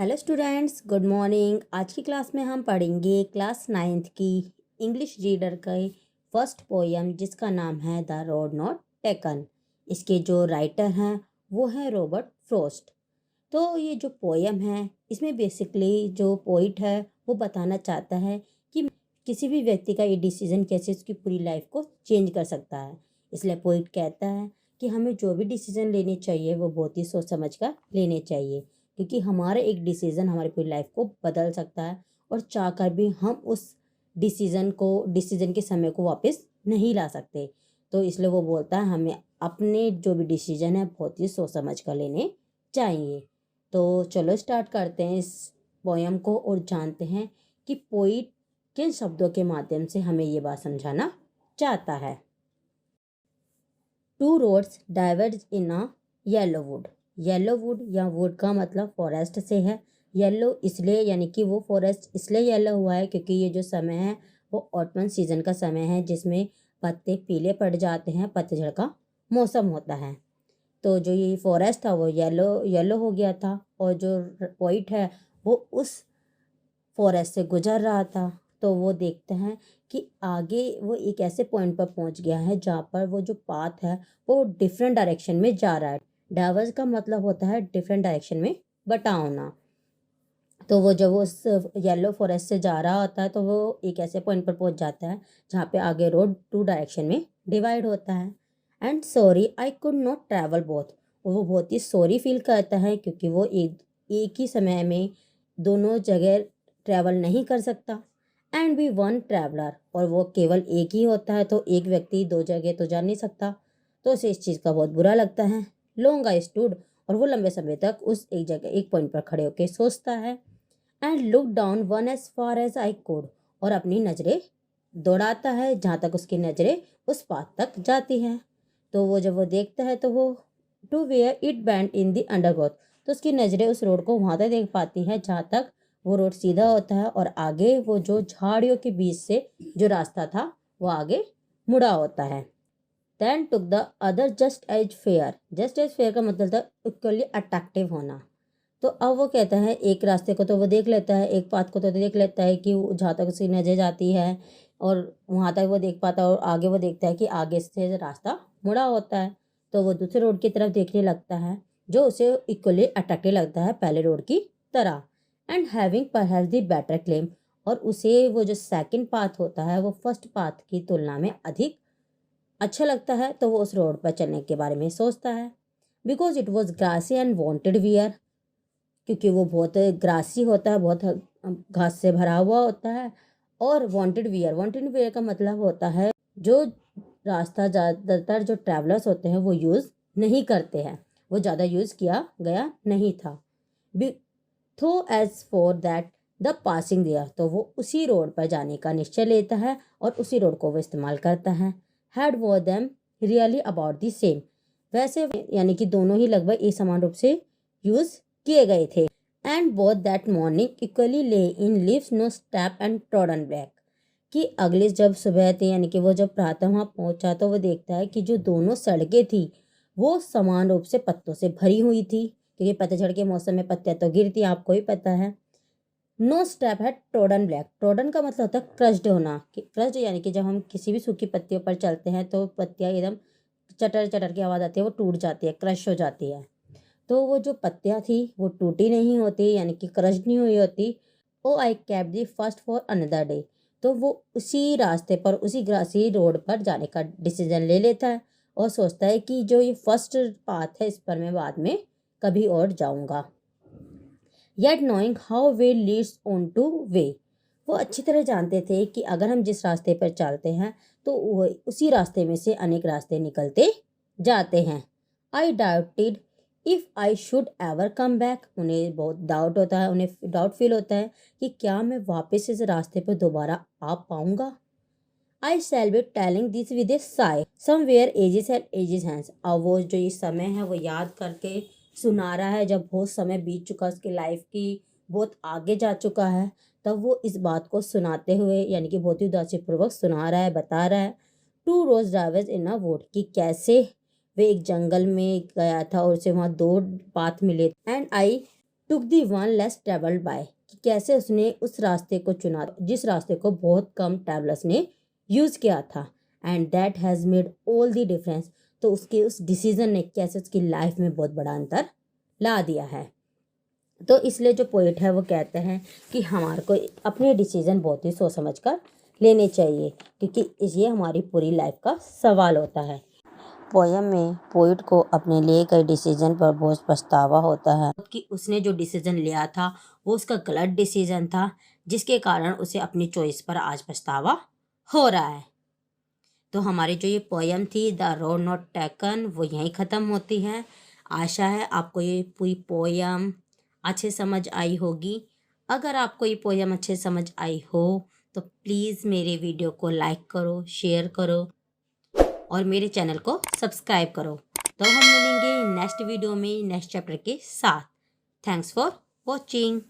Hello students, good morning. आज की class में हम पढ़ेंगे क्लास 9th की इंग्लिश रीडर का फर्स्ट पोयम जिसका नाम है द रोड नॉट टेकन। इसके जो राइटर हैं वो हैं रॉबर्ट फ्रॉस्ट। तो ये जो पोयम है इसमें बेसिकली जो पोइट है वो बताना चाहता है कि किसी भी व्यक्ति का ये डिसीज़न कैसे उसकी पूरी लाइफ को चेंज कर सकता है। इसलिए पोइट कहता है कि हमें जो भी डिसीज़न लेने चाहिए वो बहुत ही सोच समझ कर लेने चाहिए, क्योंकि हमारा एक डिसीज़न हमारी पूरी लाइफ को बदल सकता है और चाहकर भी हम उस डिसीज़न के समय को वापस नहीं ला सकते। तो इसलिए वो बोलता है हमें अपने जो भी डिसीज़न है बहुत ही सोच समझ कर लेने चाहिए। तो चलो स्टार्ट करते हैं इस पोयम को और जानते हैं कि पोइट किन शब्दों के माध्यम से हमें ये बात समझाना चाहता है। Two roads diverge in a yellow would. Yellow would या वुड का मतलब फॉरेस्ट से है। येलो इसलिए यानी कि वो फॉरेस्ट इसलिए येलो हुआ है क्योंकि ये जो समय है वो ऑटमन सीजन का समय है जिसमें पत्ते पीले पड़ जाते हैं, पतझड़ का मौसम होता है। तो जो ये फॉरेस्ट था वो येलो येलो हो गया था और जो पोइट है वो उस फॉरेस्ट से गुजर रहा था। तो वो देखते हैं कि आगे वो एक ऐसे पॉइंट पर पहुंच गया है जहाँ पर वो जो पाथ है वो डिफरेंट डायरेक्शन में जा रहा है। डाइवर्स का मतलब होता है डिफरेंट डायरेक्शन में बटा होना। तो वो जब वो उस येलो फॉरेस्ट से जा रहा होता है तो वो एक ऐसे पॉइंट पर पहुंच जाता है जहाँ पे आगे रोड टू डायरेक्शन में डिवाइड होता है। And sorry I could not travel both. वो बहुत ही सॉरी फील करता है क्योंकि वो एक ही समय में दोनों जगह ट्रैवल नहीं कर सकता। एंड वी वन ट्रैवलर, और वो केवल एक ही होता है तो एक व्यक्ति दो जगह तो जा नहीं सकता। तो उसे इस चीज़ का बहुत बुरा लगता है। लॉन्ग आई स्टूड, और वो लंबे समय तक उस एक जगह एक पॉइंट पर खड़े होकर सोचता है। And look down one as far as I could, और अपनी नज़रें दौड़ाता है जहाँ तक उसकी नज़रें उस पाथ तक जाती हैं। तो वो जब वो देखता है तो वो to where it bent in the undergrowth, तो उसकी नज़रें उस रोड को वहाँ तक देख पाती हैं जहाँ तक वो रोड सीधा होता है और आगे वो जो झाड़ियों के बीच से जो रास्ता था वो आगे मुड़ा होता है। Then took the other just as fair का मतलब था इक्वली अट्रैक्टिव होना। तो अब वो कहता है एक रास्ते को तो वो देख लेता है, एक पाथ को तो देख लेता है कि जहाँ तक उसकी नजर जाती है और वहाँ तक वो देख पाता है, और आगे वो देखता है कि आगे से रास्ता मुड़ा होता है। तो वो दूसरे रोड की तरफ देखने लगता है जो उसे इक्वली अट्रैक्टिव लगता है पहले रोड की तरह। And having perhaps the better claim, और उसे वो जो सेकंड पाथ होता है वो फर्स्ट पाथ की तुलना में अधिक अच्छा लगता है। तो वो उस रोड पर चलने के बारे में सोचता है। Because it was grassy and wanted wear, क्योंकि वो बहुत ग्रासी होता है, बहुत घास से भरा हुआ होता है। और वांटेड वियर का मतलब होता है जो रास्ता ज़्यादातर जो ट्रैवलर्स होते हैं वो यूज़ नहीं करते हैं, वो ज़्यादा यूज़ किया गया नहीं था। Though as for that the passing दिया, तो वो उसी रोड पर जाने का निश्चय लेता है और उसी रोड को वो इस्तेमाल करता है। हैड वो them really about the same, वैसे यानी कि दोनों ही लगभग एक समान रूप से यूज़ किए गए थे। And both that morning equally lay in leaves no step and trodden black, कि अगली जब सुबह थी यानी कि वो जब प्रातः वहाँ पहुँचा तो वो देखता है कि जो दोनों सड़कें थी वो समान रूप से पत्तों से भरी हुई थी, क्योंकि पतझड़ के मौसम में पत्तियाँ तो गिरती, आपको ही पता है। नो स्टेप है ट्रोडन ब्लैक। ट्रोडन का मतलब होता है क्रश्ड होना, कि क्रश्ड यानी कि जब हम किसी भी सूखी पत्तियों पर चलते हैं तो पत्तियाँ एकदम चटर चटर की आवाज़ आती है, वो टूट जाती है, क्रश हो जाती है। तो वो जो पत्तियाँ थी वो टूटी नहीं होती यानी कि क्रश नहीं हुई होती। Oh I kept the first for another day, तो वो उसी रास्ते पर उसी ग्रासी रोड पर जाने का डिसीजन ले लेता है और सोचता है कि जो ये फर्स्ट पाथ है इस पर मैं बाद में कभी और जाऊंगा। Yet knowing how way Leeds on two way, वो अच्छी तरह जानते थे कि अगर हम जिस रास्ते पर चलते हैं तो वो उसी रास्ते में से अनेक रास्ते निकलते जाते हैं। आई doubted if I should ever come back, उन्हें बहुत डाउट होता है, उन्हें डाउट फील होता है कि क्या मैं वापस इस रास्ते पर दोबारा आ पाऊंगा। I shall be telling this with a sigh somewhere ages and ages hence, अब वो जो ये समय है वो याद करके सुना रहा है जब बहुत समय बीत चुका उसकी लाइफ की, बहुत आगे जा चुका है, तब वो इस बात को सुनाते हुए यानी कि बहुत ही उदासी पूर्वक सुना रहा है, बता रहा है। Two roads drivers in a wood, कि कैसे वे एक जंगल में गया था और उसे वहाँ दो पाथ मिले। And I took the one less travelled by, कि कैसे उसने उस रास्ते को चुना जिस रास्ते को बहुत कम ट्रैवलर्स ने यूज़ किया था। And that has made all the difference, तो उसके उस डिसीज़न ने कैसे उसकी लाइफ में बहुत बड़ा अंतर ला दिया है। तो इसलिए जो पोइट है वो कहते हैं कि हमारे को अपने डिसीज़न बहुत ही सोच समझ कर लेने चाहिए, क्योंकि ये हमारी पूरी लाइफ का सवाल होता है। पोयम में पोइट को अपने लिए गए डिसीजन पर बहुत पछतावा होता है कि उसने जो डिसीजन लिया था वो उसका गलत डिसीजन था, जिसके कारण उसे अपनी चॉइस पर आज पछतावा हो रहा है। तो हमारी जो ये पोयम थी द रोड नॉट टेकन वो यहीं ख़त्म होती है। आशा है आपको ये पूरी पोयम अच्छे समझ आई होगी। अगर आपको ये पोयम अच्छे समझ आई हो तो प्लीज़ मेरे वीडियो को लाइक करो, शेयर करो और मेरे चैनल को सब्सक्राइब करो। तो हम मिलेंगे नेक्स्ट वीडियो में नेक्स्ट चैप्टर के साथ। Thanks for watching.